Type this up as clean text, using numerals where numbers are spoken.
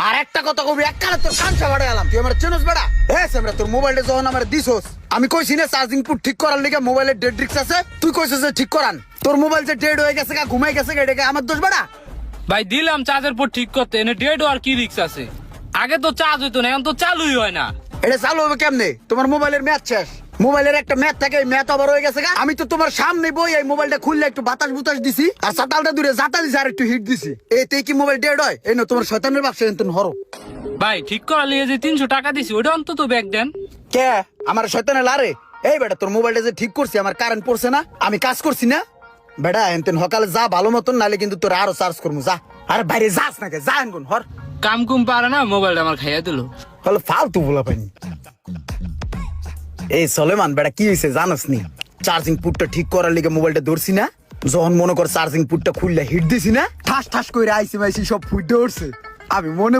আর একটা কথা কবি এককালে তোর কাঞ্চা বাড়ে এলাম তুই আমার চেনস বেড়া আমরা তোর মোবাইলটা যখন আমার দিছস আমি কইছি না চার্জিং পুট ঠিক করার লিগে মোবাইলের ডেড রিক্স আছে তুই কইছিস যে ঠিক করান তোর মোবাইল যে ডেড হয়ে গেছে ঘুমাই গেছে এটাকে আমার দোষ বেড়া ভাই দিলাম চার্জের পর ঠিক করতে এনে ডেড আর কি রিক্স আছে আগে তো চার্জ হইতো না এখন তো চালুই হয় না এটা চালু হবে কেমনে তোমার মোবাইলের ম্যাচ শেষ মোবাইলের একটা ম্যাচ থাকে ম্যাচ আবার হয়ে গেছে আমি তো তোমার সামনে বই এই মোবাইলটা খুললে একটু বাতাস বুতাস দিছি আর চাতালটা দূরে জাতা দিছি আর একটু হিট দিছি এতে কি মোবাইল ডেড হয় এই না তোমার শয়তানের ব্যবসা এনতেন হরো ভাই ঠিক করার লিগে যে 300 টাকা দিছি ওটা অন্তত ব্যাগ দেন কে আমার শয়তানে লারে এই বেটা তোর মোবাইলটা যে ঠিক করছি আমার কারেন্ট পড়ছে না আমি কাজ করছি না বেটা এনতেন সকালে যা ভালো মতন নালে কিন্তু তোর আরো চার্জ করবো যা আর বাইরে যাস নাকি যা এনগুন হর কাম কুম পারে না মোবাইলটা আমার খাইয়া দিল হলো ফালতু বলা পাইনি এই সলেমান বেটা কি হয়েছে জানোস নি চার্জিং পুটটা ঠিক করার লিগে মোবাইলটা ধরছি না যখন মনে কর চার্জিং পুটটা খুললে হিট দিছি না ঠাস ঠাস করে আইসি মাইসি সব ফুটে উঠছে আমি মনে